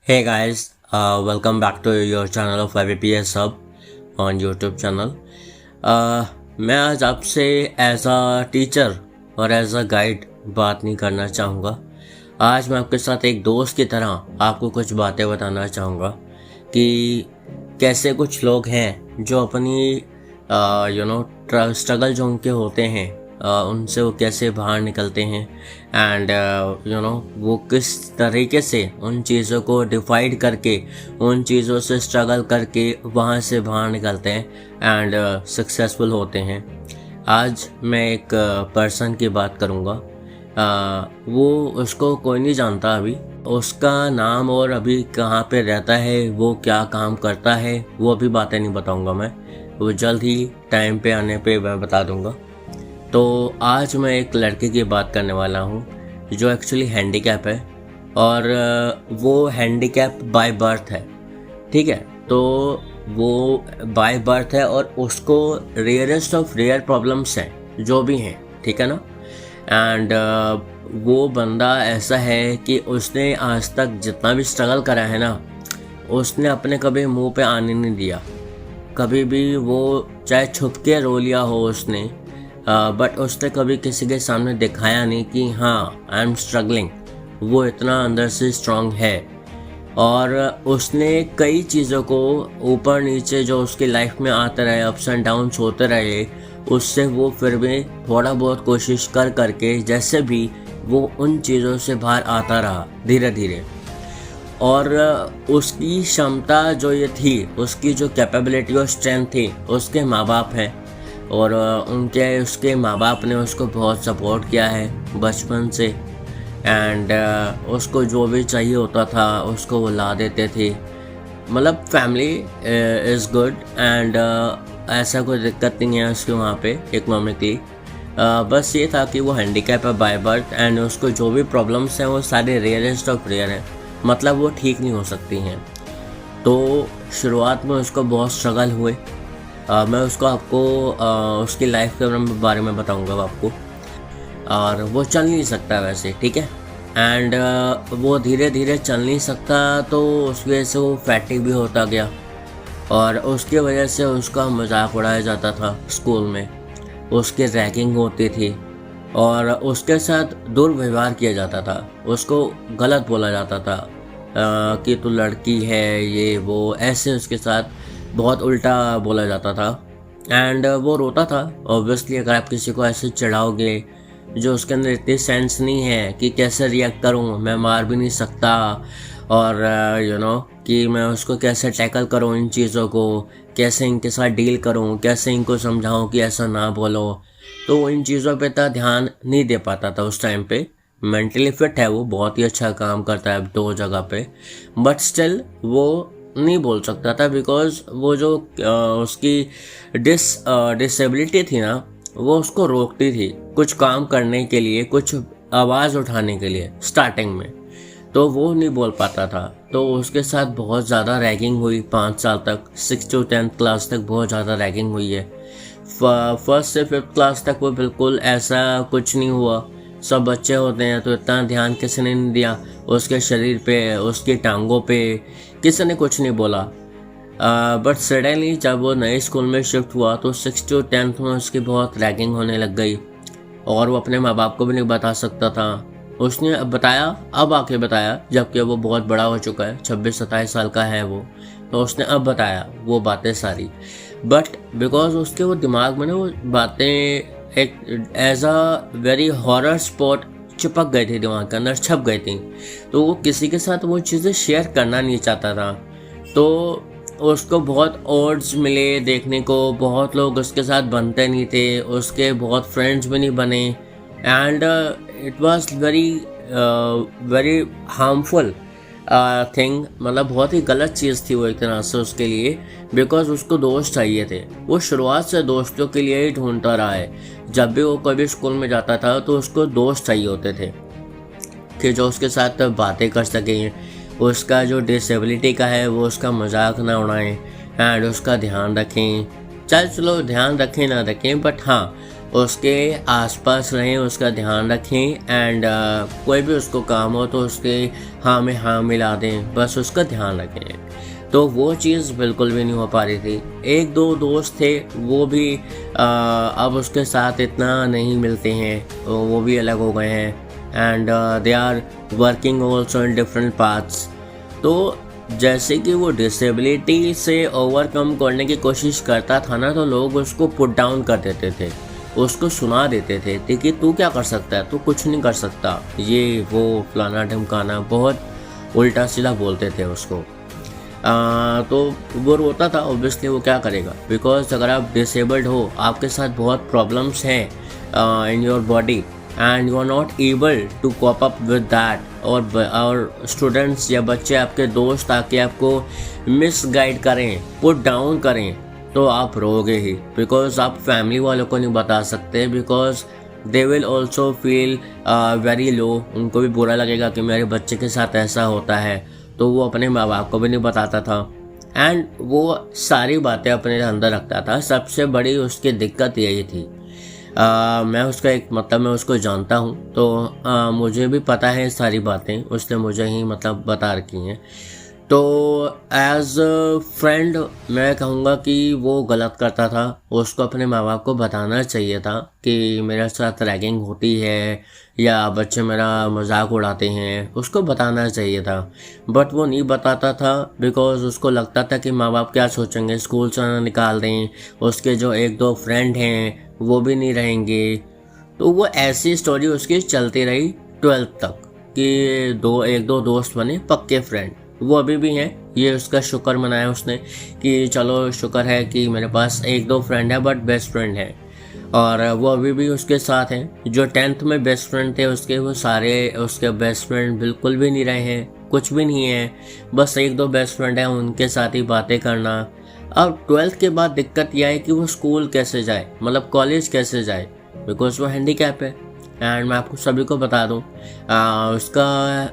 Hey guys, welcome back to your channel of IBPS Hub on YouTube channel. मैं आज आपसे as a teacher और as a guide बात नहीं करना चाहूँगा। आज मैं आपके साथ एक दोस्त की तरह आपको कुछ बातें बताना चाहूँगा कि कैसे कुछ लोग हैं जो अपनी स्ट्रगल जो उनके होते हैं उनसे वो कैसे बाहर निकलते हैं एंड वो किस तरीके से उन चीज़ों को डिफाइड करके उन चीज़ों से स्ट्रगल करके वहाँ से बाहर निकलते हैं एंड सक्सेसफुल होते हैं। आज मैं एक पर्सन की बात करूँगा। वो उसको कोई नहीं जानता अभी, उसका नाम और अभी कहाँ पे रहता है, वो क्या काम करता है, वो अभी बातें नहीं बताऊँगा मैं, वो जल्द ही टाइम पे आने पे मैं बता दूँगा। तो आज मैं एक लड़के की बात करने वाला हूँ जो एक्चुअली हैंडीकैप है और वो हैंडीकैप बाय बर्थ है। ठीक है, तो वो बाय बर्थ है और उसको रेयरेस्ट ऑफ रेयर प्रॉब्लम्स हैं जो भी हैं, ठीक है ना। एंड वो बंदा ऐसा है कि उसने आज तक जितना भी स्ट्रगल करा है ना, उसने अपने कभी मुंह पे आने नहीं दिया। कभी भी वो चाहे छुप के रो लिया हो उसने, बट उसने कभी किसी के सामने दिखाया नहीं कि हाँ आई एम स्ट्रगलिंग। वो इतना अंदर से स्ट्रांग है और उसने कई चीज़ों को ऊपर नीचे जो उसकी लाइफ में आते रहे, अप्स एंड डाउन्स होते रहे, उससे वो फिर भी थोड़ा बहुत कोशिश कर करके जैसे भी वो उन चीज़ों से बाहर आता रहा धीरे धीरे। और उसकी क्षमता जो ये थी, उसकी जो कैपेबिलिटी और स्ट्रेंथ थी, उसके माँ बाप हैं और उसके माँ बाप ने उसको बहुत सपोर्ट किया है बचपन से एंड उसको जो भी चाहिए होता था उसको वो ला देते थे। मतलब फैमिली इज़ गुड एंड ऐसा कोई दिक्कत नहीं है उसके वहाँ पे इकोनॉमिकली। बस ये था कि वो हैंडीकैप है बाय बर्थ एंड उसको जो भी प्रॉब्लम्स हैं वो सारे रेयरेस्ट ऑफ रेयर हैं, मतलब वो ठीक नहीं हो सकती हैं। तो शुरुआत में उसको बहुत स्ट्रगल हुए। मैं उसको आपको उसकी लाइफ के बारे में बताऊंगा आपको। और वो चल नहीं सकता वैसे, ठीक है, एंड वो धीरे धीरे चल नहीं सकता तो उसकी वजह से वो फैटी भी होता गया और उसकी वजह से उसका मजाक उड़ाया जाता था स्कूल में, उसकी रैगिंग होती थी और उसके साथ दुर्व्यवहार किया जाता था, उसको गलत बोला जाता था कि तू लड़की है, ये वो ऐसे उसके साथ बहुत उल्टा बोला जाता था। एंड वो रोता था ऑब्वियसली। अगर आप किसी को ऐसे चढ़ाओगे जो उसके अंदर इतनी सेंस नहीं है कि कैसे रिएक्ट करूं, मैं मार भी नहीं सकता और कि मैं उसको कैसे टैकल करूं, इन चीज़ों को कैसे इनके साथ डील करूं, कैसे इनको समझाऊं कि ऐसा ना बोलो, तो इन चीज़ों पे इतना ध्यान नहीं दे पाता था उस टाइम पे। मेंटली फिट है वो, बहुत ही अच्छा काम करता है 2 जगह पे, बट स्टिल वो नहीं बोल सकता था बिकॉज वो जो उसकी डिसेबिलिटी थी ना, वो उसको रोकती थी कुछ काम करने के लिए, कुछ आवाज़ उठाने के लिए स्टार्टिंग में, तो वो नहीं बोल पाता था। तो उसके साथ बहुत ज़्यादा रैगिंग हुई 5 साल तक, 6 to 10th क्लास तक बहुत ज़्यादा रैगिंग हुई है। 1st से 5th क्लास तक वो बिल्कुल ऐसा कुछ नहीं हुआ। सब बच्चे होते हैं तो इतना ध्यान किसी ने नहीं दिया उसके शरीर पे, उसकी टांगों पे, किसी ने कुछ नहीं बोला। बट सडनली जब वो नए स्कूल में शिफ्ट हुआ तो 6 to 10th में उसकी बहुत रैगिंग होने लग गई और वो अपने माँ बाप को भी नहीं बता सकता था। उसने अब आके बताया जबकि वो बहुत बड़ा हो चुका है, 26-27 साल का है वो, तो उसने अब बताया वो बातें सारी। बट बिकॉज उसके वो दिमाग में ना वो बातें एक as a very horror spot चिपक गई थी, दिमाग के अंदर छप गई थी, तो वो किसी के साथ वो चीज़ें शेयर करना नहीं चाहता था। तो उसको बहुत ऑड्स मिले देखने को, बहुत लोग उसके साथ बनते नहीं थे, उसके बहुत फ्रेंड्स भी नहीं बने and it was very harmful thing. मतलब बहुत ही गलत चीज़ थी वो एक तरह से उसके लिए, बिकॉज उसको दोस्त चाहिए थे। वो शुरुआत से दोस्तों के लिए ही ढूंढता रहा है। जब भी वो कभी स्कूल में जाता था तो उसको दोस्त चाहिए होते थे कि जो उसके साथ बातें कर सकें, उसका जो डिसेबिलिटी का है वो उसका मजाक ना उड़ाएं एंड उसका ध्यान रखें। चलो ध्यान रखें ना रखें, बट हाँ उसके आसपास रहें, उसका ध्यान रखें एंड कोई भी उसको काम हो तो उसके हाँ में हाँ मिला दें, बस उसका ध्यान रखें। तो वो चीज़ बिल्कुल भी नहीं हो पा रही थी। एक दो दोस्त थे वो भी अब उसके साथ इतना नहीं मिलते हैं, वो भी अलग हो गए हैं and they are working also in different paths. तो जैसे कि वो डिसेबिलिटी से ओवरकम करने की कोशिश करता था ना, तो लोग उसको पुट डाउन कर देते थे, उसको सुना देते थे कि तू क्या कर सकता है, तू कुछ नहीं कर सकता, ये वो फलाना ढमकाना, बहुत उल्टा सीधा बोलते थे उसको। तो वो रोता था, ऑब्वियसली वो क्या करेगा, बिकॉज अगर आप डिसेबल्ड हो, आपके साथ बहुत प्रॉब्लम्स हैं in your body and you are not able to cope up with that, और स्टूडेंट्स या बच्चे आपके दोस्त आके आपको मिस गाइड करें, पुट डाउन करें, तो आप रोगे ही, बिकॉज आप फैमिली वालों को नहीं बता सकते, because they will also feel very low, उनको भी बुरा लगेगा कि मेरे बच्चे के साथ ऐसा होता है, तो वो अपने माँ बाप को भी नहीं बताता था एंड वो सारी बातें अपने अंदर रखता था। सबसे बड़ी उसकी दिक्कत यही थी। मैं उसका एक मतलब मैं उसको जानता हूँ, तो मुझे भी पता है सारी बातें, उसने मुझे ही मतलब बता रखी हैं। तो एज फ्रेंड मैं कहूँगा कि वो गलत करता था, उसको अपने माँ बाप को बताना चाहिए था कि मेरे साथ रैगिंग होती है या बच्चे मेरा मजाक उड़ाते हैं, उसको बताना चाहिए था, बट वो नहीं बताता था, बिकॉज उसको लगता था कि माँ बाप क्या सोचेंगे, स्कूल से ना निकाल दें, उसके जो एक दो फ्रेंड हैं वो भी नहीं रहेंगे। तो वो ऐसी स्टोरी उसकी चलती रही 12th तक कि एक दो दोस्त बने पक्के फ्रेंड, वो अभी भी हैं। ये उसका शुक्र मनाया उसने कि चलो शुक्र है कि मेरे पास एक दो फ्रेंड है बट बेस्ट फ्रेंड है, और वो अभी भी उसके साथ हैं। जो 10th में बेस्ट फ्रेंड थे उसके, वो सारे उसके बेस्ट फ्रेंड बिल्कुल भी नहीं रहे हैं, कुछ भी नहीं है, बस एक दो बेस्ट फ्रेंड हैं, उनके साथ ही बातें करना। अब 12th के बाद दिक्कत यह है कि वो स्कूल कैसे जाए, मतलब कॉलेज कैसे जाए, बिकॉज वो हैंडीकैप है एंड मैं आपको सभी को बता दूं उसका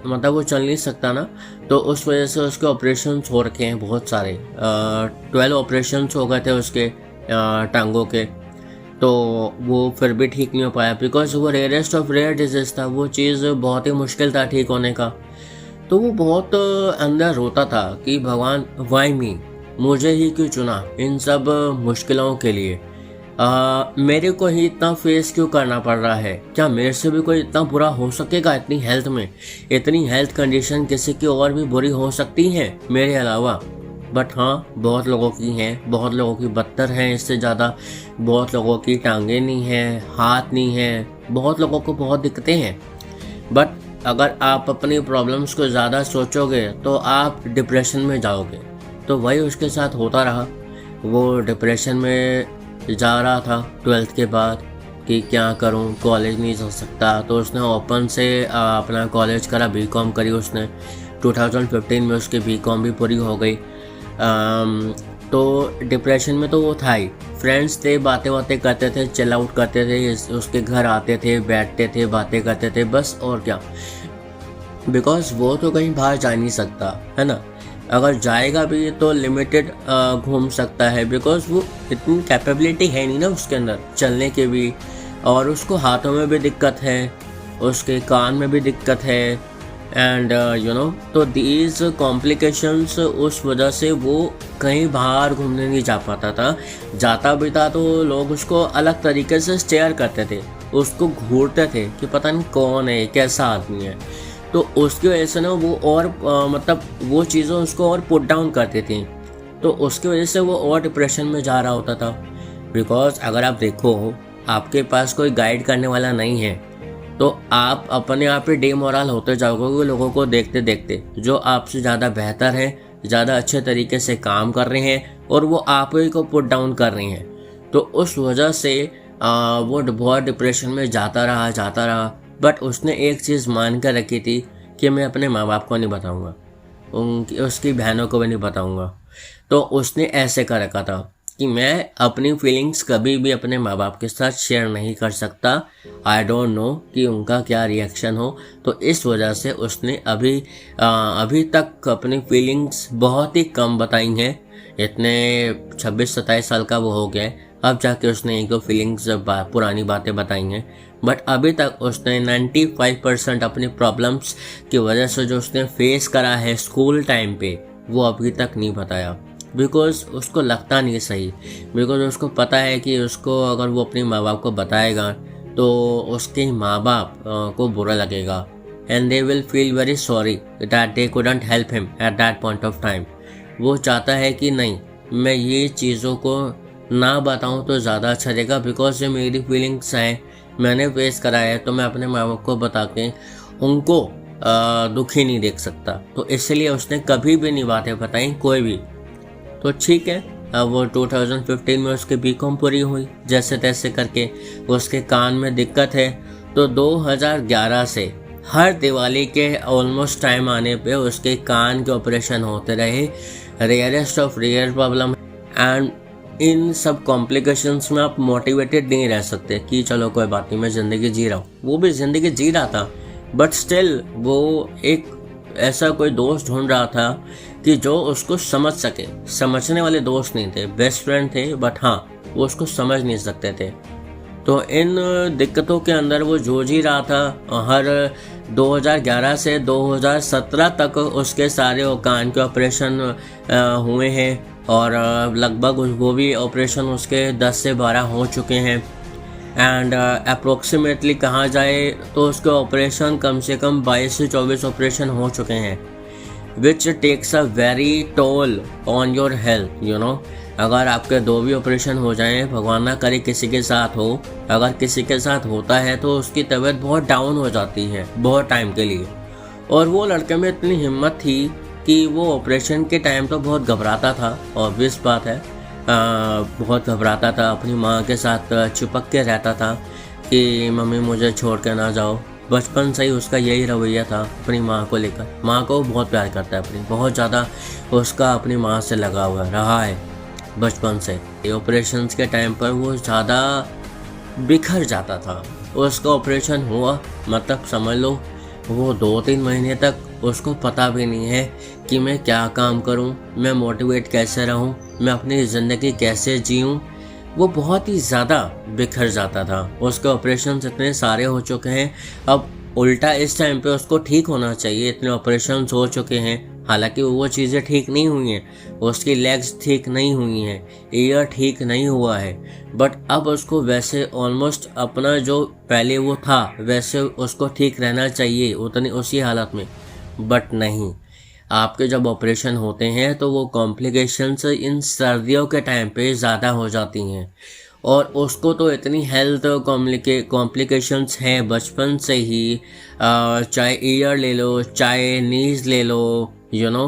मतलब वो चल नहीं सकता ना, तो उस वजह से उसके ऑपरेशंस हो रखे हैं बहुत सारे। 12 ऑपरेशंस हो गए थे उसके टांगों के, तो वो फिर भी ठीक नहीं हो पाया, बिकॉज वो रेयरेस्ट ऑफ रेयर डिजीज था, वो चीज़ बहुत ही मुश्किल था ठीक होने का। तो वो बहुत अंदर रोता था कि भगवान वाई मी, मुझे ही क्यों चुना इन सब मुश्किलों के लिए, मेरे को ही इतना फेस क्यों करना पड़ रहा है, क्या मेरे से भी कोई इतना बुरा हो सकेगा, इतनी हेल्थ में, इतनी हेल्थ कंडीशन किसी की और भी बुरी हो सकती है मेरे अलावा। बट हाँ, बहुत लोगों की हैं, बहुत लोगों की बदतर हैं इससे ज़्यादा, बहुत लोगों की टांगें नहीं हैं, हाथ नहीं हैं, बहुत लोगों को बहुत दिक्कतें हैं। बट अगर आप अपनी प्रॉब्लम्स को ज़्यादा सोचोगे तो आप डिप्रेशन में जाओगे। तो वही उसके साथ होता रहा, वो डिप्रेशन में जा रहा था 12th के बाद कि क्या करूं, कॉलेज नहीं जा सकता। तो उसने ओपन से अपना कॉलेज करा, बीकॉम करी उसने। 2015 में उसकी बीकॉम भी पूरी हो गई। तो डिप्रेशन में तो वो था ही, फ्रेंड्स थे, बातें करते थे, चिल आउट करते थे, उसके घर आते थे, बैठते थे, बातें करते थे, बस और क्या, बिकॉज वो तो कहीं बाहर जा नहीं सकता है ना, अगर जाएगा भी तो लिमिटेड घूम सकता है, बिकॉज वो इतनी कैपेबिलिटी है नहीं ना उसके अंदर चलने के भी, और उसको हाथों में भी दिक्कत है, उसके कान में भी दिक्कत है एंड यू नो, तो दीज कॉम्प्लिकेशंस उस वजह से वो कहीं बाहर घूमने नहीं जा पाता था। जाता भी था तो लोग उसको अलग तरीके से स्टेयर करते थे, उसको घूरते थे कि पता नहीं कौन है, कैसा आदमी है। तो उसकी वजह से ना वो और मतलब वो चीज़ें उसको और पुट डाउन करती थी, तो उसकी वजह से वो और डिप्रेशन में जा रहा होता था। बिकॉज अगर आप देखो, आपके पास कोई गाइड करने वाला नहीं है, तो आप अपने आप ही डेमोरल होते जाओगे लोगों को देखते देखते, जो आपसे ज़्यादा बेहतर हैं, ज़्यादा अच्छे तरीके से काम कर रहे हैं, और वो आप ही को पुट डाउन कर रहे हैं। तो उस वजह से वो बहुत डिप्रेशन में जाता रहा। बट उसने एक चीज़ मान कर रखी थी कि मैं अपने माँ बाप को नहीं बताऊँगा, उसकी बहनों को भी नहीं बताऊँगा। तो उसने ऐसे कर रखा था कि मैं अपनी फीलिंग्स कभी भी अपने माँ बाप के साथ शेयर नहीं कर सकता, आई डोंट नो कि उनका क्या रिएक्शन हो। तो इस वजह से उसने अभी तक अपनी फीलिंग्स बहुत ही कम बताई हैं। इतने 26-27 साल का वो हो गया है, अब जाके उसने एक दो फीलिंग्स पुरानी बातें बताई हैं, बट अभी तक उसने 95% अपनी प्रॉब्लम्स की वजह से जो उसने फेस करा है स्कूल टाइम पे वो अभी तक नहीं बताया, बिकॉज उसको लगता नहीं सही, बिकॉज उसको पता है कि उसको अगर वो अपने माँ बाप को बताएगा तो उसके माँ बाप को बुरा लगेगा and they will feel very sorry that they couldn't help him at that point of time. वो चाहता है कि नहीं, मैं ये चीज़ों को ना बताऊं तो ज़्यादा अच्छा रहेगा, बिकॉज ये मेरी फीलिंग्स हैं, मैंने फेस करा है, तो मैं अपने माँ बाप को बता के उनको दुखी नहीं देख सकता। तो इसलिए उसने कभी भी नहीं बातें बताई कोई भी। तो ठीक है, अब वो 2015 में उसकी बीकॉम पूरी हुई जैसे तैसे करके। उसके कान में दिक्कत है, तो 2011 से हर दिवाली के ऑलमोस्ट टाइम आने पे उसके कान के ऑपरेशन होते रहे। Rarest of rare problem, and इन सब कॉम्प्लिकेशंस में आप मोटिवेटेड नहीं रह सकते कि चलो कोई बात नहीं, मैं ज़िंदगी जी रहा हूँ। वो भी ज़िंदगी जी रहा था, बट स्टिल वो एक ऐसा कोई दोस्त ढूंढ रहा था कि जो उसको समझ सके। समझने वाले दोस्त नहीं थे, बेस्ट फ्रेंड थे, बट हाँ वो उसको समझ नहीं सकते थे। तो इन दिक्कतों के अंदर वो जूझ ही रहा था। हर 2011 से 2017 तक उसके सारे कान के ऑपरेशन हुए हैं, और लगभग वो भी ऑपरेशन उसके 10 से 12 हो चुके हैं। एंड अप्रोक्सीमेटली कहा जाए तो उसके ऑपरेशन कम से कम 22 से 24 ऑपरेशन हो चुके हैं, which takes a very toll on your health, you know. अगर आपके 2 भी ऑपरेशन हो जाएं, भगवान ना करे किसी के साथ हो, अगर किसी के साथ होता है तो उसकी तबीयत बहुत डाउन हो जाती है बहुत टाइम के लिए। और वो लड़के में इतनी हिम्मत थी कि वो ऑपरेशन के टाइम तो बहुत घबराता था, ऑब्वियस बात है, बहुत घबराता था, अपनी माँ के साथ चिपक के रहता था कि मम्मी मुझे छोड़ के ना जाओ। बचपन से ही उसका यही रवैया था अपनी माँ को लेकर। माँ को बहुत प्यार करता है अपनी, बहुत ज़्यादा उसका अपनी माँ से लगा हुआ रहा है बचपन से। ऑपरेशंस के टाइम पर वो ज़्यादा बिखर जाता था। उसका ऑपरेशन हुआ, मतलब समझ लो वो 2-3 महीने तक उसको पता भी नहीं है कि मैं क्या काम करूं, मैं मोटिवेट कैसे रहूं, मैं अपनी ज़िंदगी कैसे जीऊं। वो बहुत ही ज़्यादा बिखर जाता था। उसके ऑपरेशन इतने सारे हो चुके हैं, अब उल्टा इस टाइम पे उसको ठीक होना चाहिए, इतने ऑपरेशन हो चुके हैं, हालांकि वो चीज़ें ठीक नहीं हुई हैं। उसकी लेग्स ठीक नहीं हुई हैं, ईयर ठीक नहीं हुआ है, बट अब उसको वैसे ऑलमोस्ट अपना जो पहले वो था वैसे उसको ठीक रहना चाहिए उतनी उसी हालत में, बट नहीं। आपके जब ऑपरेशन होते हैं तो वो कॉम्प्लिकेशंस इन सर्दियों के टाइम पे ज़्यादा हो जाती हैं, और उसको तो इतनी हेल्थ कॉम्प्लिकेशंस हैं बचपन से ही, चाहे ईयर ले लो, चाहे नीज ले लो, यू नो,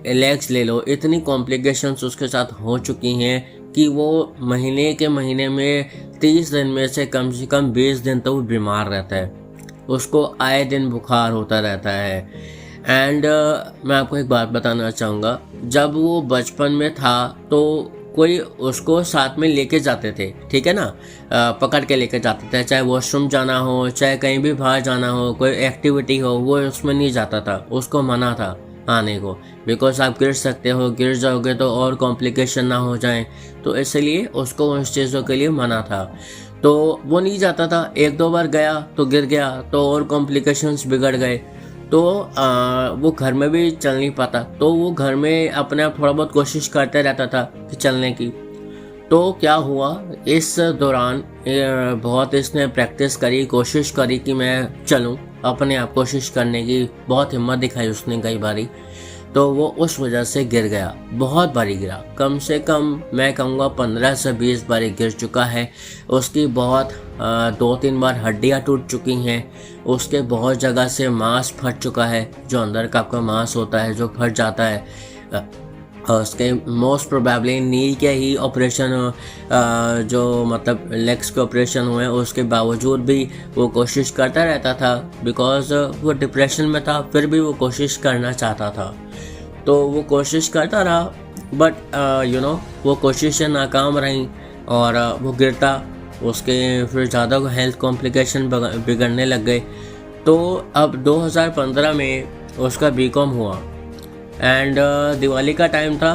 लेग्स ले लो, इतनी कॉम्प्लिकेशंस उसके साथ हो चुकी हैं कि वो महीने के महीने में 30 दिन में से कम 20 दिन तो वो बीमार रहता है। उसको आए दिन बुखार होता रहता है। एंड मैं आपको एक बात बताना चाहूँगा, जब वो बचपन में था तो कोई उसको साथ में लेके जाते थे, ठीक है ना, पकड़ के लेके जाते थे, चाहे वॉशरूम जाना हो, चाहे कहीं भी बाहर जाना हो, कोई एक्टिविटी हो, वो उसमें नहीं जाता था, उसको मना था आने को, बिकॉज आप गिर सकते हो, गिर जाओगे तो और कॉम्प्लिकेशन ना हो जाए, तो इसलिए उसको उन चीज़ों के लिए मना था। तो वो नहीं जाता था। 1-2 बार गया तो गिर गया तो और कॉम्प्लिकेशंस बिगड़ गए, तो वो घर में भी चल नहीं पाता, तो वो घर में अपने आप थोड़ा बहुत कोशिश करते रहता था कि चलने की। तो क्या हुआ, इस दौरान बहुत इसने प्रैक्टिस करी, कोशिश करी कि मैं चलूं, अपने आप कोशिश करने की बहुत हिम्मत दिखाई उसने कई बारी, तो वो उस वजह से गिर गया, बहुत बारी गिरा, कम से कम मैं कहूँगा 15 से 20 बारी गिर चुका है। उसकी बहुत 2-3 बार हड्डियाँ टूट चुकी हैं, उसके बहुत जगह से मांस फट चुका है, जो अंदर का आपका मांस होता है जो फट जाता है। उसके मोस्ट प्रोबेबली नी के ही ऑपरेशन, जो मतलब लेग्स के ऑपरेशन हुए, उसके बावजूद भी वो कोशिश करता रहता था, बिकॉज वो डिप्रेशन में था, फिर भी वो कोशिश करना चाहता था। तो वो कोशिश करता रहा, बट यू नो वो कोशिशें नाकाम रहीं और वो गिरता, उसके फिर ज़्यादा हेल्थ कॉम्प्लिकेशन बिगड़ने लग गए। तो अब 2015 में उसका बीकॉम हुआ, एंड दिवाली का टाइम था,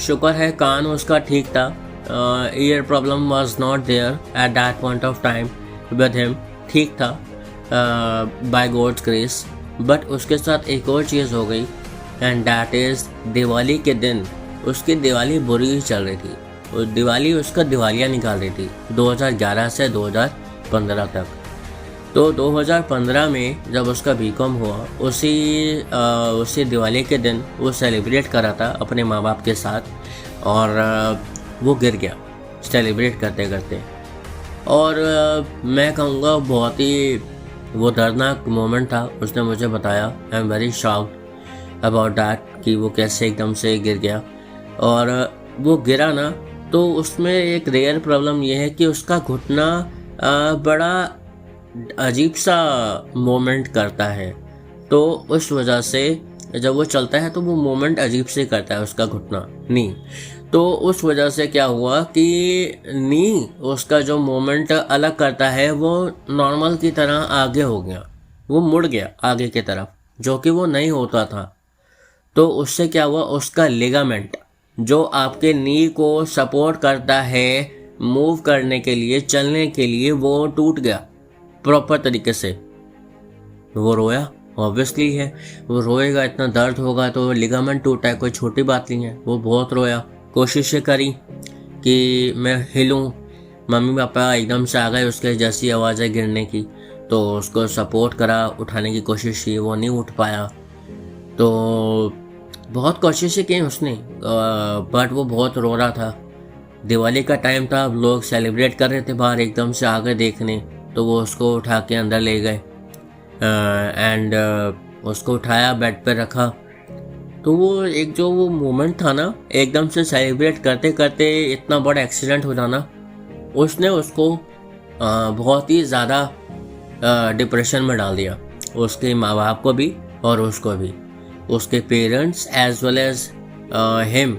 शुक्र है कान उसका ठीक था, ear problem was not there at that point of time with him, ठीक था बाय गॉड्स ग्रेस। बट उसके साथ एक और चीज़ हो गई एंड दैट इज़ दिवाली के दिन उसकी दिवाली बुरी ही चल रही थी। उस दिवाली उसका दिवालियाँ निकाल रही थी 2011 से 2015 तक। तो 2015 में जब उसका बीकॉम हुआ उसी दिवाली के दिन वो सेलिब्रेट करा था अपने माँ बाप के साथ और वो गिर गया सेलिब्रेट करते करते। और मैं कहूँगा बहुत ही वो दर्दनाक मोमेंट था। उसने मुझे बताया, I am very shocked about that कि वो कैसे एकदम से गिर गया। और वो गिरा ना तो उसमें एक रेयर प्रॉब्लम ये है कि उसका घुटना बड़ा अजीब सा मोमेंट करता है। तो उस वजह से जब वो चलता है तो वो मोमेंट अजीब से करता है उसका घुटना नी। तो उस वजह से क्या हुआ कि नी उसका जो मोमेंट अलग करता है वो नॉर्मल की तरह आगे हो गया, वो मुड़ गया आगे की तरफ, जो कि वो नहीं होता था। तो उससे क्या हुआ, उसका लिगामेंट जो आपके नी को सपोर्ट करता है मूव करने के लिए, चलने के लिए, वो टूट गया प्रॉपर तरीके से। वो रोया, ऑब्वियसली है वो रोएगा, इतना दर्द होगा तो लिगामेंट टूटा है, कोई छोटी बात नहीं है। वो बहुत रोया, कोशिशें करी कि मैं हिलूं, मम्मी पापा एकदम से आ गए उसके जैसी आवाज़ें गिरने की, तो उसको सपोर्ट करा, उठाने की कोशिश की, वो नहीं उठ पाया। तो बहुत कोशिशें की उसने बट वो बहुत रो रहा था। दिवाली का टाइम था, लोग सेलिब्रेट कर रहे थे बाहर, एकदम से आ गए देखने, तो वो उसको उठा के अंदर ले गए एंड उसको उठाया, बेड पे रखा। तो वो एक जो वो मोमेंट था ना, एकदम से सेलिब्रेट करते करते इतना बड़ा एक्सीडेंट हो जाना, उसने उसको बहुत ही ज़्यादा डिप्रेशन में डाल दिया, उसके माँ बाप को भी और उसको भी, उसके parents as well as him.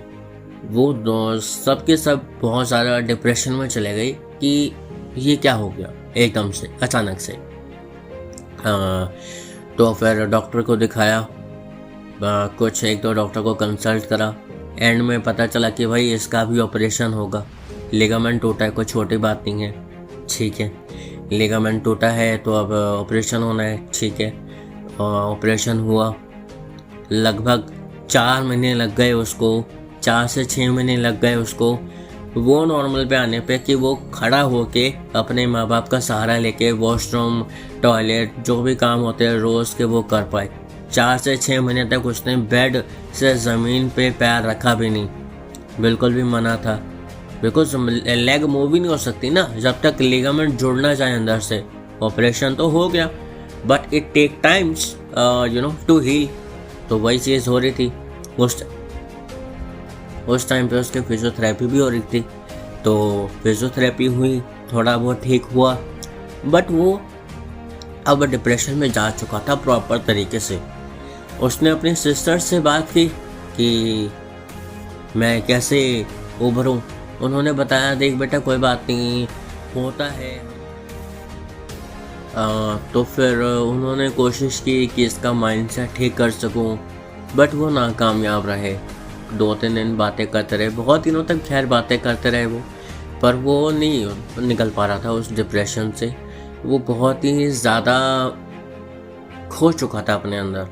वो सब के सब बहुत ज़्यादा डिप्रेशन में चले गए कि ये क्या हो गया एकदम से अचानक से। तो फिर डॉक्टर को दिखाया, कुछ एक दो डॉक्टर को कंसल्ट करा, एंड में पता चला कि भाई इसका भी ऑपरेशन होगा। लिगामेंट टूटा है, कोई छोटी बात नहीं है, ठीक है, लिगामेंट टूटा है तो अब ऑपरेशन होना है, ठीक है। ऑपरेशन हुआ, लगभग 4 महीने लग गए उसको, 4 से 6 महीने लग गए उसको वो नॉर्मल पे आने पे, कि वो खड़ा होके अपने माँ बाप का सहारा लेके वॉशरूम, टॉयलेट, जो भी काम होते हैं रोज़ के वो कर पाए। 4 से 6 महीने तक उसने बेड से ज़मीन पे पैर रखा भी नहीं, बिल्कुल भी मना था, बिकॉज लेग मूव ही नहीं हो सकती ना जब तक लिगामेंट जुड़ना चाहे अंदर से। ऑपरेशन तो हो गया but it take times to heal. तो वही चीज़ हो रही थी उस टाइम पे उसके फिजियोथेरेपी भी हो रही थी। तो फिजियोथेरेपी हुई, थोड़ा बहुत ठीक हुआ, बट वो अब डिप्रेशन में जा चुका था प्रॉपर तरीके से। उसने अपनी सिस्टर से बात की कि मैं कैसे उभरूं। उन्होंने बताया, देख बेटा कोई बात नहीं, होता है। तो फिर उन्होंने कोशिश की कि इसका माइंडसेट ठीक कर सकूं, बट वो नाकामयाब रहे। 2-3 दिन बातें करते रहे, बहुत दिनों तक खैर बातें करते रहे वो, पर वो नहीं निकल पा रहा था उस डिप्रेशन से। वो बहुत ही ज़्यादा खो चुका था अपने अंदर,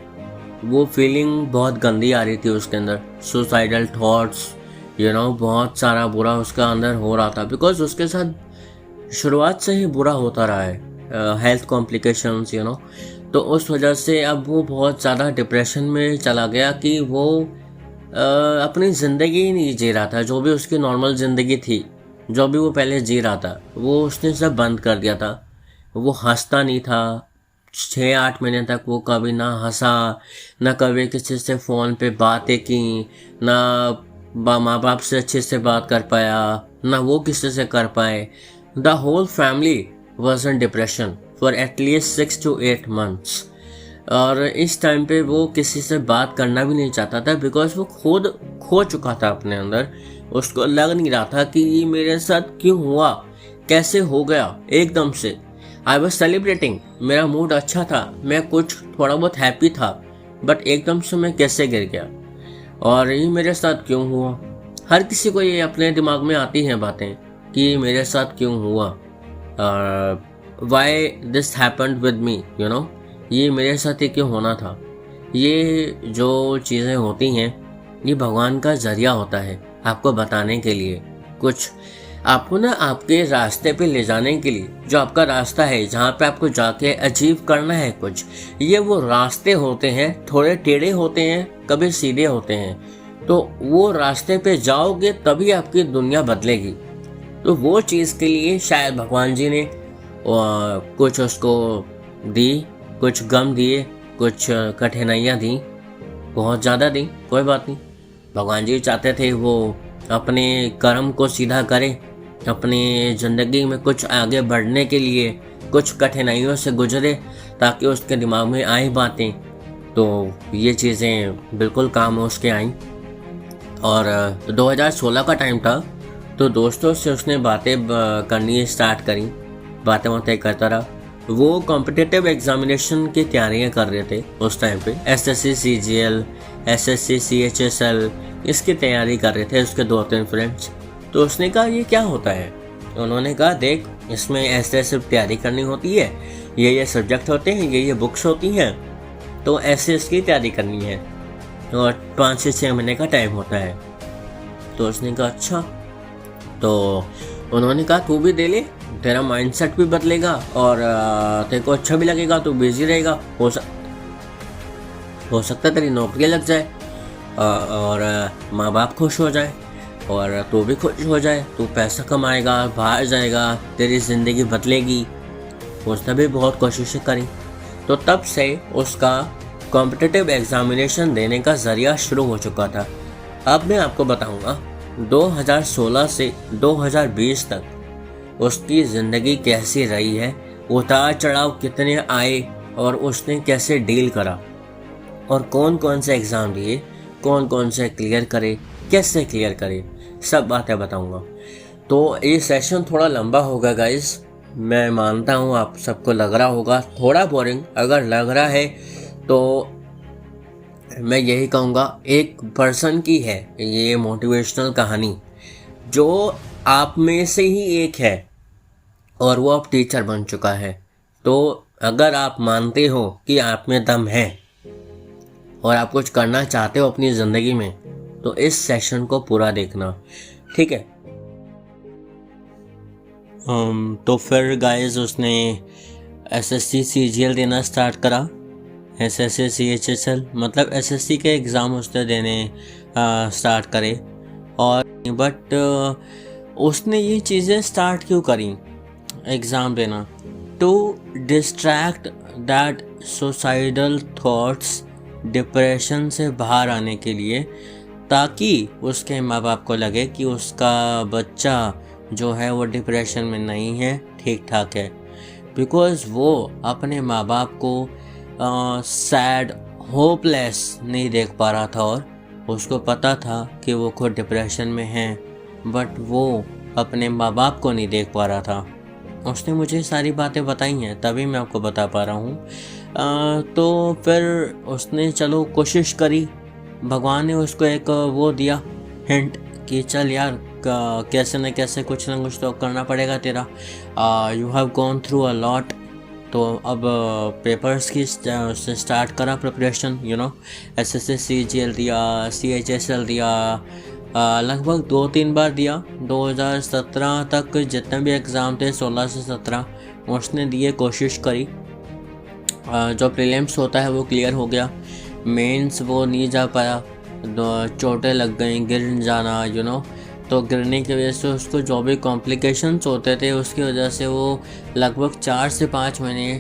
वो फीलिंग बहुत गंदी आ रही थी उसके अंदर, सुसाइडल थॉट्स बहुत सारा बुरा उसका अंदर हो रहा था, बिकॉज उसके साथ शुरुआत से ही बुरा होता रहा है, हेल्थ कॉम्प्लिकेशंस तो उस वजह से अब वो बहुत ज़्यादा डिप्रेशन में चला गया कि वो अपनी ज़िंदगी ही नहीं जी रहा था। जो भी उसकी नॉर्मल ज़िंदगी थी, जो भी वो पहले जी रहा था, वो उसने सब बंद कर दिया था। वो हंसता नहीं था 6-8 महीने तक, वो कभी ना हंसा, ना कभी किसी से फ़ोन पे बातें की, ना माँ बाप से अच्छे से बात कर पाया, ना वो किसी से कर पाए। The whole family was in depression for at least 6 to 8 months। और इस टाइम पे वो किसी से बात करना भी नहीं चाहता था, बिकॉज वो खुद खो चुका था अपने अंदर। उसको लग नहीं रहा था कि ये मेरे साथ क्यों हुआ, कैसे हो गया एकदम से। आई वॉज सेलिब्रेटिंग, मेरा मूड अच्छा था, मैं कुछ थोड़ा बहुत हैप्पी था, बट एकदम से मैं कैसे गिर गया और ये मेरे साथ क्यों हुआ। हर किसी को ये अपने दिमाग में आती हैं बातें कि मेरे साथ क्यों हुआ, why this happened with me, you know, ये मेरे साथ ही क्यों होना था। ये जो चीज़ें होती हैं ये भगवान का जरिया होता है आपको बताने के लिए, कुछ आपको ना आपके रास्ते पे ले जाने के लिए। जो आपका रास्ता है जहाँ पे आपको जाके अचीव करना है कुछ, ये वो रास्ते होते हैं, थोड़े टेढ़े होते हैं, कभी सीधे होते हैं। तो वो रास्ते पे जाओगे तभी आपकी दुनिया बदलेगी। तो वो चीज़ के लिए शायद भगवान जी ने कुछ उसको दी, कुछ गम दिए, कुछ कठिनाइयाँ दी, बहुत ज़्यादा दी, कोई बात नहीं। भगवान जी चाहते थे वो अपने कर्म को सीधा करे, अपनी ज़िंदगी में कुछ आगे बढ़ने के लिए कुछ कठिनाइयों से गुजरे ताकि उसके दिमाग में आई बातें। तो ये चीज़ें बिल्कुल काम उसके आईं। और 2016 का टाइम था, तो दोस्तों से उसने बातें करनी स्टार्ट करी, बातें करता रहा। वो कॉम्पिटिटिव एग्जामिनेशन की तैयारियां कर रहे थे उस टाइम पे, एसएससी सीजीएल, एसएससी सीएचएसएल, इसकी तैयारी कर रहे थे उसके 2-3 फ्रेंड्स। तो उसने कहा ये क्या होता है। उन्होंने कहा देख, इसमें ऐसे सिर्फ तैयारी करनी होती है, ये सब्जेक्ट होते हैं, ये बुक्स होती हैं, तो ऐसे इसकी तैयारी करनी है और 5 से 6 महीने का टाइम होता है। तो उसने कहा अच्छा। तो उन्होंने कहा तू भी दे ले, तेरा माइंडसेट भी बदलेगा और तेरे को अच्छा भी लगेगा, तू बिजी रहेगा, हो सकता है तेरी नौकरी लग जाए और माँ बाप खुश हो जाए और तू भी खुश हो जाए, तू पैसा कमाएगा, बाहर जाएगा, तेरी ज़िंदगी बदलेगी। उसने भी बहुत कोशिशें करी। तो तब से उसका कॉम्पिटिटिव एग्जामिनेशन देने का ज़रिया शुरू हो चुका था। अब मैं आपको बताऊंगा 2016 से 2020 तक उसकी ज़िंदगी कैसी रही है, उतार चढ़ाव कितने आए और उसने कैसे डील करा और कौन कौन से एग्ज़ाम दिए, कौन कौन से क्लियर करे, कैसे क्लियर करे, सब बातें बताऊंगा। तो ये सेशन थोड़ा लंबा होगा गाइस, मैं मानता हूँ आप सबको लग रहा होगा थोड़ा बोरिंग। अगर लग रहा है तो मैं यही कहूँगा, एक पर्सन की है ये मोटिवेशनल कहानी जो आप में से ही एक है और वो अब टीचर बन चुका है। तो अगर आप मानते हो कि आप में दम है और आप कुछ करना चाहते हो अपनी ज़िंदगी में, तो इस सेशन को पूरा देखना, ठीक है। तो फिर गाइस उसने एसएससी सीजीएल देना स्टार्ट करा, एसएससी सीएचएसएल, मतलब एसएससी के एग्ज़ाम उसने देने स्टार्ट करे। और बट उसने ये चीज़ें स्टार्ट क्यों करी एग्ज़ाम देना, to distract that suicidal thoughts, depression से बाहर आने के लिए, ताकि उसके माँ बाप को लगे कि उसका बच्चा जो है वो डिप्रेशन में नहीं है, ठीक ठाक है। बिकॉज़ वो अपने माँ बाप को सैड, होपलेस नहीं देख पा रहा था और उसको पता था कि वो खुद डिप्रेशन में है, बट वो अपने माँ बाप को नहीं देख पा रहा था। उसने मुझे सारी बातें बताई हैं, तभी मैं आपको बता पा रहा हूँ। तो फिर उसने चलो कोशिश करी, भगवान ने उसको एक वो दिया हिंट कि चल यार कैसे न कैसे कुछ ना कुछ तो करना पड़ेगा तेरा, you have gone through a lot. तो अब पेपर्स की उसने स्टार्ट करा preparation, you know, SSC CGL दिया, सीएचएसएल दिया, लगभग 2-3 बार दिया। 2017 तक जितने भी एग्ज़ाम थे 16 से 17 उसने दिए, कोशिश करी। जो प्रीलिम्स होता है वो क्लियर हो गया, मेंस वो नहीं जा पाया, चोटें लग गई, गिर जाना, यू नो। तो गिरने की वजह से उसको जो भी कॉम्प्लिकेशंस होते थे उसकी वजह से वो लगभग 4 से 5 महीने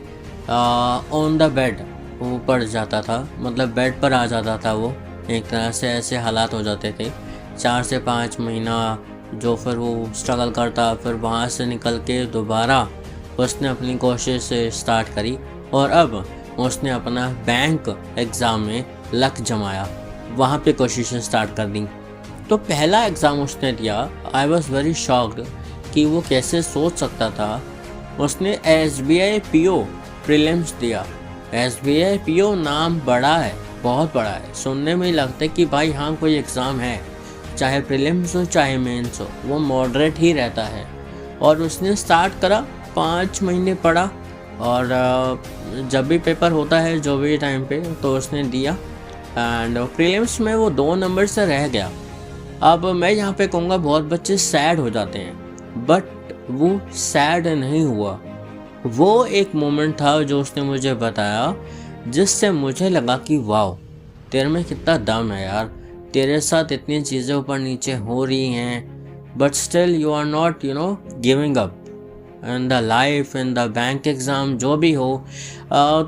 ऑन द बेड वो पड़ जाता था, मतलब बेड पर आ जाता था वो, एक तरह से ऐसे हालात हो जाते थे। 4 से 5 महीना जो फिर वो स्ट्रगल करता, फिर वहाँ से निकल के दोबारा उसने अपनी कोशिश स्टार्ट करी और अब उसने अपना बैंक एग्ज़ाम में लक जमाया, वहाँ पे कोशिशें स्टार्ट कर दी। तो पहला एग्ज़ाम उसने दिया, आई वॉज वेरी शॉक्ड कि वो कैसे सोच सकता था। उसने SBI PO प्रीलिम्स दिया। SBI PO नाम बड़ा है, बहुत बड़ा है, सुनने में ही लगता है कि भाई हाँ कोई एग्ज़ाम है, चाहे प्रीलिम्स हो चाहे मेंस हो, वो मॉडरेट ही रहता है। और उसने स्टार्ट करा, 5 महीने पढ़ा, और जब भी पेपर होता है जो भी टाइम पे, तो उसने दिया एंड प्रीलिम्स में वो 2 नंबर से रह गया। अब मैं यहाँ पे कहूँगा बहुत बच्चे सैड हो जाते हैं, बट वो सैड नहीं हुआ। वो एक मोमेंट था जो उसने मुझे बताया, जिससे मुझे लगा कि वाह, तेरे में कितना दम है यार, तेरे साथ इतनी चीज़ें ऊपर नीचे हो रही हैं, but still you are not giving up in the life, in the bank exam, जो भी हो,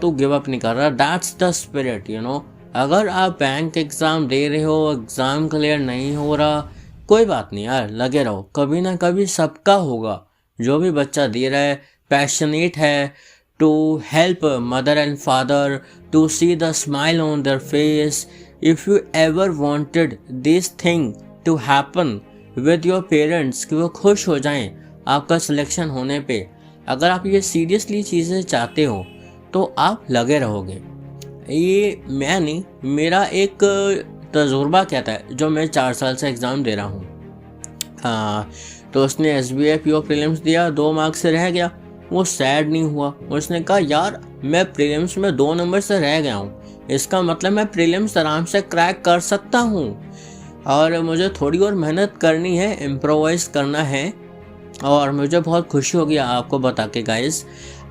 तू गिव अप नहीं कर रहा। That's the spirit. अगर आप बैंक एग्ज़ाम दे रहे हो, एग्ज़ाम क्लियर नहीं हो रहा, कोई बात नहीं यार, लगे रहो, कभी ना कभी सबका होगा। जो भी बच्चा दे रहा है, पैशनेट है to help mother and father, to see the smile on their face. If you ever wanted this thing to happen with your parents, कि वो खुश हो जाएं आपका सिलेक्शन होने पे, अगर आप ये सीरियसली चीज़ें चाहते हो तो आप लगे रहोगे। ये मैं नहीं, मेरा एक तजुर्बा कहता है, जो मैं 4 साल से एग्ज़ाम दे रहा हूँ। तो उसने SBI PO प्रीलिम्स दिया, 2 मार्क्स से रह गया। वो सैड नहीं हुआ, उसने कहा यार मैं प्रीलिम्स में 2 नंबर से रह गया हूँ, इसका मतलब मैं प्रीलिम्स आराम से क्रैक कर सकता हूँ, और मुझे थोड़ी और मेहनत करनी है, इम्प्रोवाइज़ करना है। और मुझे बहुत खुशी होगी आपको बता के गाइस,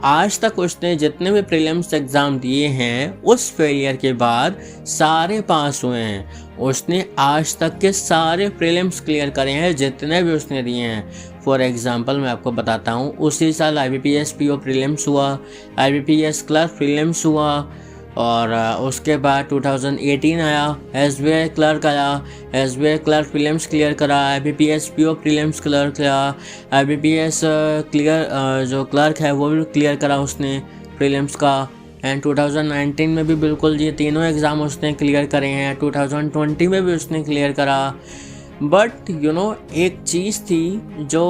आज तक उसने जितने भी प्रीलिम्स एग्ज़ाम दिए हैं, उस फेलियर के बाद सारे पास हुए हैं। उसने आज तक के सारे प्रीलिम्स क्लियर करे हैं, जितने भी उसने दिए हैं। फॉर एग्ज़ाम्पल मैं आपको बताता हूँ, उसी साल IBPS PO प्रीलिम्स हुआ, IBPS क्लर्क प्रीलिम्स हुआ, और उसके बाद 2018 आया, SBI क्लर्क आया, SBI क्लर्क प्रीलिम्स क्लियर करा, IBPS PO प्रीलिम्स क्लियर करा, IBPS क्लियर जो क्लर्क है वो भी क्लियर करा उसने प्रीलिम्स का। एंड 2019 में भी बिल्कुल ये तीनों एग्ज़ाम उसने क्लियर करे हैं, 2020 में भी उसने क्लियर करा। बट एक चीज़ थी जो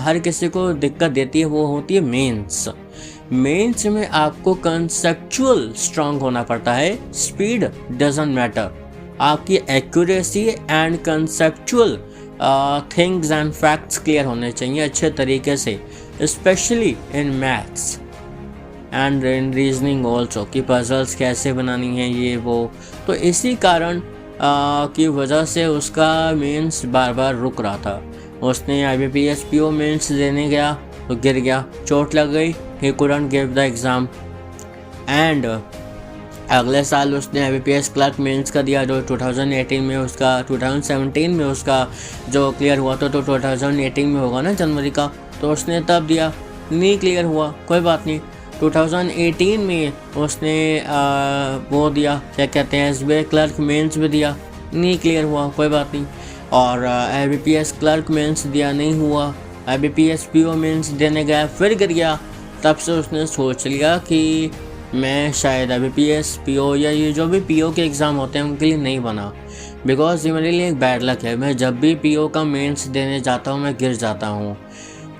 हर किसी को दिक्कत देती है, वो होती है मेंस में आपको कंसेप्चुअल स्ट्रांग होना पड़ता है, स्पीड डजंट मैटर। आपकी accuracy and conceptual things and facts clear होने चाहिए अच्छे तरीके से, specially in maths and in reasoning also, कि पजल्स कैसे बनानी है ये वो। तो इसी कारण की वजह से उसका मेंस बार बार रुक रहा था। उसने IBPS PO मेंस देने गया तो गिर गया, चोट लग गई, he couldn't give the exam। And अगले साल उसने IBPS क्लर्क मेंस का दिया, जो 2018 में उसका 2017 में उसका जो क्लियर हुआ था, तो 2018 में होगा ना जनवरी का, तो उसने तब दिया, नहीं क्लियर हुआ, कोई बात नहीं। 2018 में उसने वो दिया, क्या कहते हैं, SBI क्लर्क मेंस भी दिया, नहीं क्लियर हुआ, कोई बात नहीं। और IBPS क्लर्क मेंस दिया, नहीं हुआ। IBPS PO मेंस देने गया, फिर गिर गया। तब से उसने सोच लिया कि मैं शायद IBPS PO या ये जो भी PO के एग्ज़ाम होते हैं उनके लिए नहीं बना, बिकॉज ये मेरे लिए एक बैड लक है। मैं जब भी PO का मेंस देने जाता हूँ मैं गिर जाता हूँ।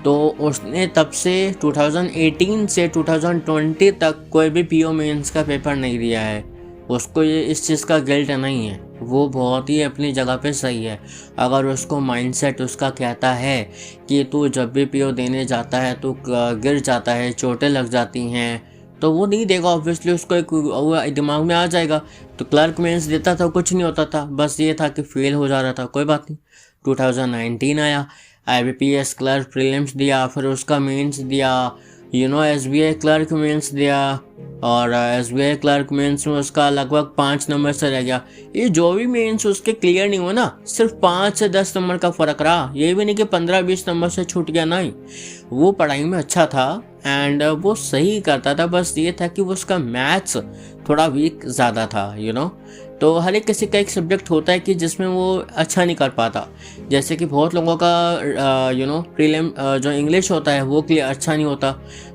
तो उसने तब से 2018 से 2020 तक कोई भी PO मेंस का पेपर नहीं दिया है। उसको ये इस चीज़ का गिल्ट नहीं है, वो बहुत ही अपनी जगह पे सही है। अगर उसको माइंडसेट उसका कहता है कि तू जब भी PO देने जाता है तो गिर जाता है, चोटें लग जाती हैं, तो वो नहीं देगा। ऑब्वियसली उसको एक दिमाग में आ जाएगा। तो क्लर्क मेंस देता था, कुछ नहीं होता था, बस ये था कि फेल हो जा रहा था, कोई बात नहीं। 2019 आया, IBPS क्लर्क प्रीलिम्स दिया, फिर उसका मेंस दिया, SBI क्लर्क मेंस दिया, और SBI क्लर्क मेंस में उसका लगभग 5 नंबर से रह गया। ये जो भी मेंस उसके क्लियर नहीं हुआ ना, सिर्फ 5 से 10 नंबर का फ़र्क रहा। ये भी नहीं कि 15-20 नंबर से छूट गया, नहीं। वो पढ़ाई में अच्छा था एंड वो सही करता था, बस ये था कि वो उसका मैथ्स थोड़ा वीक ज़्यादा था। तो हर एक किसी का एक सब्जेक्ट होता है कि जिसमें वो अच्छा नहीं कर पाता। जैसे कि बहुत लोगों का प्रीलिम जो इंग्लिश होता है वो क्लियर अच्छा नहीं होता,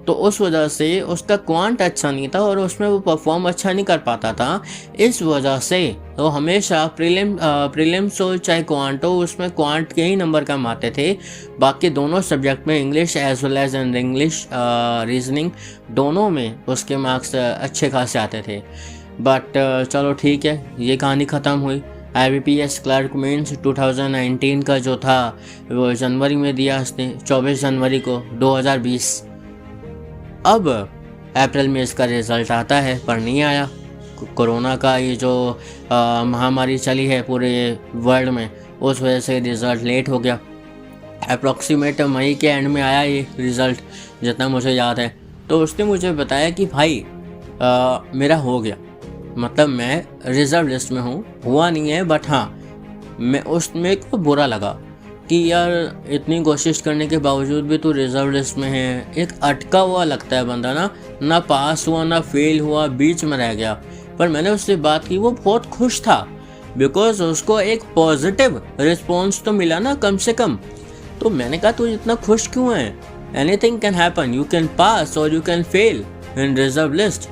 तो उस वजह से उसका क्वांट अच्छा नहीं था और उसमें वो परफॉर्म अच्छा नहीं कर पाता था। इस वजह से तो हमेशा प्रीलिम्स हो चाहे क्वांट हो, उसमें क्वांट के ही नंबर कम आते थे। बाकी दोनों सब्जेक्ट में, English as well as and English reasoning, दोनों में उसके मार्क्स अच्छे खासे आते थे। बट चलो ठीक है, ये कहानी ख़त्म हुई। IBPS क्लर्क मीन्स 2019 का जो था वो जनवरी में दिया उसने, 24 जनवरी को 2020। अब अप्रैल में इसका रिज़ल्ट आता है पर नहीं आया। कोरोना का ये जो महामारी चली है पूरे वर्ल्ड में, उस वजह से रिज़ल्ट लेट हो गया। अप्रॉक्सीमेट मई के एंड में आया ये रिज़ल्ट, जितना मुझे याद है। तो उसने मुझे बताया कि भाई मेरा हो गया, मतलब मैं रिज़र्व लिस्ट में हूँ, हुआ नहीं है बट हाँ मेरे को बुरा लगा कि यार इतनी कोशिश करने के बावजूद भी तू रिज़र्व लिस्ट में है। एक अटका हुआ लगता है बंदा ना पास हुआ ना फेल हुआ, बीच में रह गया। पर मैंने उससे बात की, वो बहुत खुश था बिकॉज उसको एक पॉजिटिव रिस्पॉन्स तो मिला ना कम से कम। तो मैंने कहा तू इतना खुश क्यों है? Anything can happen, you can pass और you can fail in reserve list.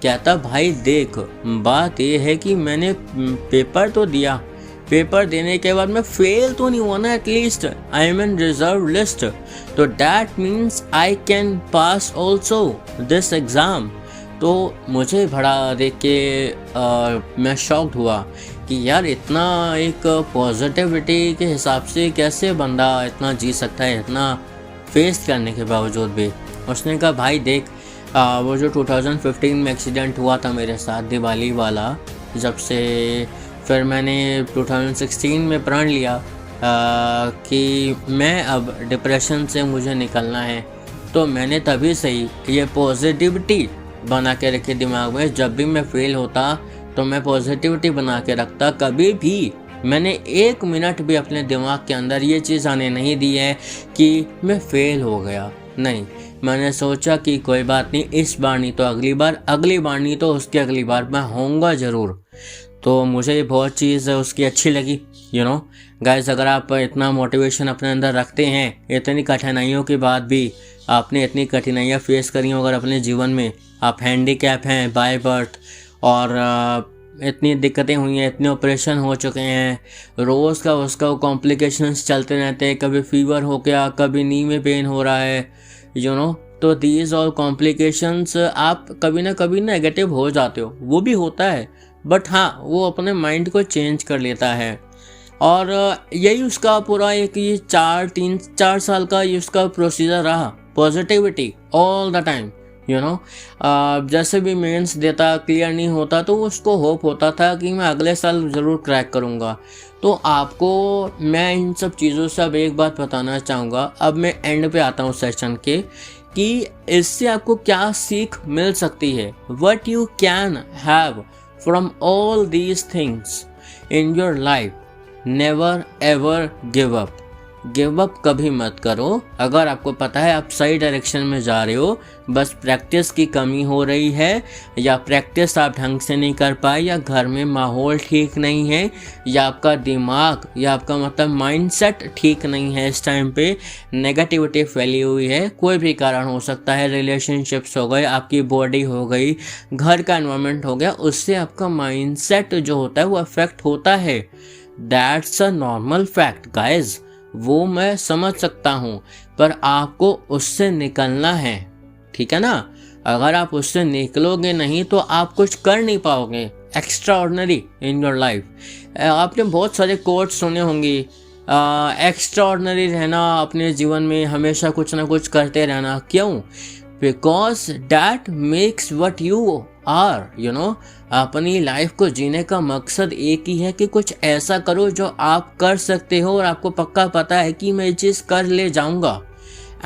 कहता भाई देख, बात ये है कि मैंने पेपर तो दिया, पेपर देने के बाद मैं फेल तो नहीं हुआ ना, at least I am in reserve list, तो that means I can pass also this exam. तो मुझे बड़ा देख के मैं शॉक्ड हुआ कि यार इतना एक पॉजिटिविटी के हिसाब से कैसे बंदा इतना जी सकता है, इतना फेस करने के बावजूद भी। उसने कहा भाई देख, वो जो 2015 में एक्सीडेंट हुआ था मेरे साथ दिवाली वाला, जब से फिर मैंने 2016 में प्रण लिया कि मैं अब डिप्रेशन से मुझे निकलना है। तो मैंने तभी से ही ये पॉजिटिविटी बना के रखी दिमाग में। जब भी मैं फेल होता तो मैं पॉजिटिविटी बना के रखता। कभी भी मैंने 1 मिनट भी अपने दिमाग के अंदर ये चीज़ आने नहीं दी है कि मैं फेल हो गया। नहीं, मैंने सोचा कि कोई बात नहीं, इस बार नहीं तो अगली बार, अगली बार नहीं तो उसकी अगली बार मैं होऊंगा ज़रूर। तो मुझे बहुत चीज़ उसकी अच्छी लगी। यू नो गाइस, अगर आप इतना मोटिवेशन अपने अंदर रखते हैं, इतनी कठिनाइयों के बाद भी आपने इतनी कठिनाइयाँ फेस करी हो अगर अपने जीवन में, आप हैंडीकैप हैं बाय बर्थ और इतनी दिक्कतें हुई हैं, इतने ऑपरेशन हो चुके हैं, रोज़ का उसका कॉम्प्लिकेशंस चलते रहते हैं, कभी फीवर हो गया, कभी नी में पेन हो रहा है, यू नो। तो दीज और कॉम्प्लिकेशंस आप कभी ना कभी नेगेटिव हो जाते हो, वो भी होता है, बट हाँ वो अपने माइंड को चेंज कर लेता है। और यही उसका पूरा एक ये 4 साल का ये उसका प्रोसीजर रहा, positivity all the time. You know जैसे भी मेंस देता, क्लियर नहीं होता तो उसको होप होता था कि मैं अगले साल ज़रूर क्रैक करूँगा। तो आपको मैं इन सब चीज़ों से अब एक बात बताना चाहूँगा, अब मैं एंड पे आता हूँ सेशन के, कि इससे आपको क्या सीख मिल सकती है। What you can have from all these things in your life, never ever give up. Give up कभी मत करो। अगर आपको पता है आप सही डायरेक्शन में जा रहे हो, बस प्रैक्टिस की कमी हो रही है, या प्रैक्टिस आप ढंग से नहीं कर पाए, या घर में माहौल ठीक नहीं है, या आपका दिमाग या आपका मतलब माइंडसेट ठीक नहीं है, इस टाइम पे नेगेटिविटी फैली हुई है, कोई भी कारण हो सकता है, रिलेशनशिप्स हो गए, आपकी बॉडी हो गई, घर का एनवायरनमेंट हो गया, उससे आपका माइंडसेट जो होता है वो अफेक्ट होता है। That's a normal fact guys, वो मैं समझ सकता हूँ, पर आपको उससे निकलना है, ठीक है ना। अगर आप उससे निकलोगे नहीं तो आप कुछ कर नहीं पाओगे extra ordinary in your life. आपने बहुत सारे कोट्स सुने होंगे, एक्स्ट्रा ऑर्डिनरी रहना अपने जीवन में, हमेशा कुछ ना कुछ करते रहना। क्यों? Because that makes what you are. You know अपनी लाइफ को जीने का मकसद एक ही है कि कुछ ऐसा करो जो आप कर सकते हो और आपको पक्का पता है कि मैं ये चीज़ कर ले जाऊंगा।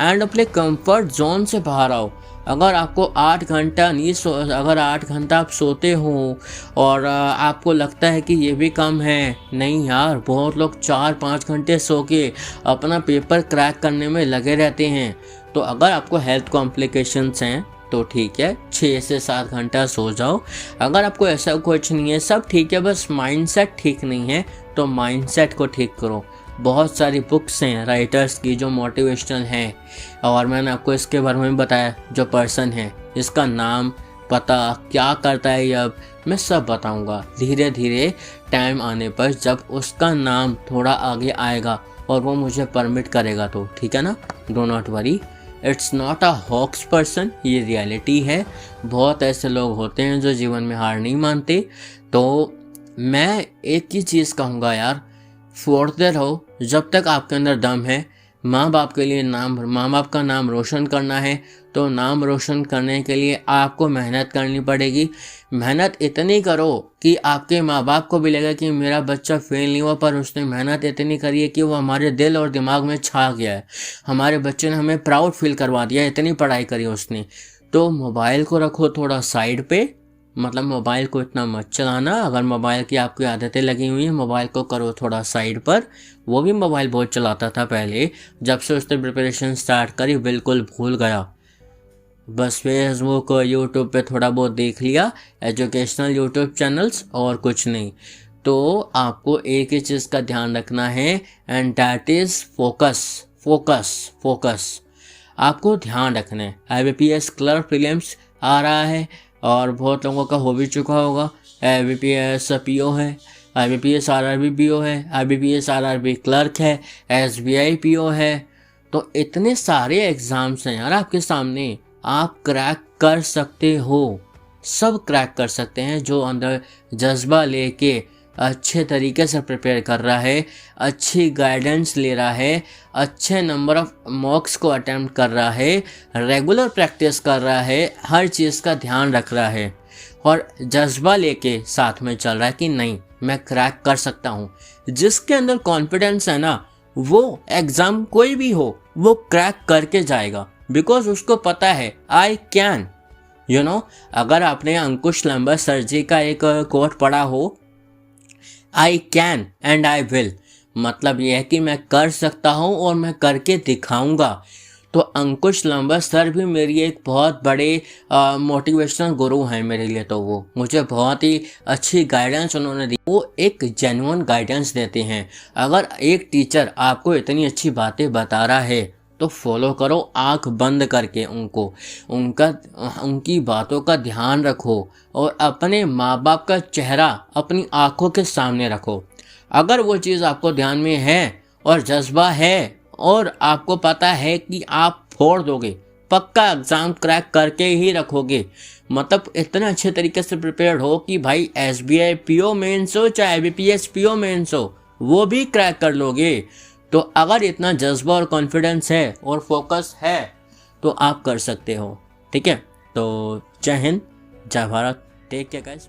एंड अपने कंफर्ट जोन से बाहर आओ। अगर आपको 8 घंटा नहीं अगर 8 घंटा आप सोते हो और आपको लगता है कि ये भी कम है, नहीं यार, बहुत लोग 4-5 घंटे सो के अपना पेपर क्रैक करने में लगे रहते हैं। तो अगर आपको हेल्थ कॉम्प्लिकेशंस हैं तो ठीक है, 6 से 7 घंटा सो जाओ। अगर आपको ऐसा कुछ नहीं है, सब ठीक है, बस माइंडसेट ठीक नहीं है, तो माइंडसेट को ठीक करो। बहुत सारी बुक्स हैं राइटर्स की जो मोटिवेशनल हैं, और मैंने आपको इसके बारे में बताया। जो पर्सन है इसका नाम, पता, क्या करता है, ये अब मैं सब बताऊंगा धीरे धीरे टाइम आने पर, जब उसका नाम थोड़ा आगे आएगा और वो मुझे परमिट करेगा तो, ठीक है ना। Do not worry, it's not a hoax person, ये रियलिटी है। बहुत ऐसे लोग होते हैं जो जीवन में हार नहीं मानते। तो मैं एक ही चीज़ कहूँगा यार, फोड़ते रहो जब तक आपके अंदर दम है। माँ बाप के लिए माँ बाप का नाम रोशन करना है तो नाम रोशन करने के लिए आपको मेहनत करनी पड़ेगी। मेहनत इतनी करो कि आपके माँ बाप को भी लगे कि मेरा बच्चा फेल नहीं हुआ, पर उसने मेहनत इतनी करी है कि वो हमारे दिल और दिमाग में छा गया है। हमारे बच्चे ने हमें प्राउड फील करवा दिया, इतनी पढ़ाई करी उसने। तो मोबाइल को रखो थोड़ा साइड पे, मतलब मोबाइल को इतना मत चलाना। अगर मोबाइल की आपकी आदतें लगी हुई हैं, मोबाइल को करो थोड़ा साइड पर। वो भी मोबाइल बहुत चलाता था पहले, जब से उसने प्रिपरेशन स्टार्ट करी बिल्कुल भूल गया। बस फेसबुक और यूट्यूब पे थोड़ा बहुत देख लिया, एजुकेशनल यूट्यूब चैनल्स, और कुछ नहीं। तो आपको एक ही चीज़ का ध्यान रखना है, and that is focus. Focus focus आपको ध्यान रखना है। IBPS क्लर्क प्रीलिम्स आ रहा है और बहुत लोगों का हो भी चुका होगा। IBPS PO है, IBPS RRB PO है, IBPS RRB क्लर्क है, SBI PO है। तो इतने सारे एग्ज़ाम्स हैं यार आपके सामने, आप क्रैक कर सकते हो, सब क्रैक कर सकते हैं। जो अंदर जज्बा लेके अच्छे तरीके से प्रिपेयर कर रहा है, अच्छी गाइडेंस ले रहा है, अच्छे नंबर ऑफ मॉक्स को अटेम्प्ट कर रहा है, रेगुलर प्रैक्टिस कर रहा है, हर चीज़ का ध्यान रख रहा है और जज्बा लेके साथ में चल रहा है कि नहीं मैं क्रैक कर सकता हूँ। जिसके अंदर कॉन्फिडेंस है ना, वो एग्ज़ाम कोई भी हो वो क्रैक करके जाएगा, बिकॉज उसको पता है आई कैन। अगर आपने अंकुश लंबा सर जी का एक कोट पढ़ा हो, I can and I will, मतलब यह है कि मैं कर सकता हूँ और मैं करके दिखाऊंगा। तो अंकुश लंबा सर भी मेरी एक बहुत बड़े मोटिवेशनल गुरु हैं मेरे लिए। तो वो मुझे बहुत ही अच्छी गाइडेंस उन्होंने दी, वो एक जेन्युइन गाइडेंस देते हैं। अगर एक टीचर आपको इतनी अच्छी बातें बता रहा है तो फॉलो करो, आंख बंद करके उनकी बातों का ध्यान रखो और अपने माँ बाप का चेहरा अपनी आंखों के सामने रखो। अगर वो चीज़ आपको ध्यान में है और जज्बा है और आपको पता है कि आप फोड़ दोगे, पक्का एग्ज़ाम क्रैक करके ही रखोगे। मतलब इतने अच्छे तरीके से प्रिपेयर्ड हो कि भाई SBI PO मेंस हो चाहे IBPS PO मेंस हो, वो भी क्रैक कर लोगे। तो अगर इतना जज्बा और कॉन्फिडेंस है और फोकस है तो आप कर सकते हो। ठीक है, तो जय हिंद, जय भारत, टेक केयर गाइस।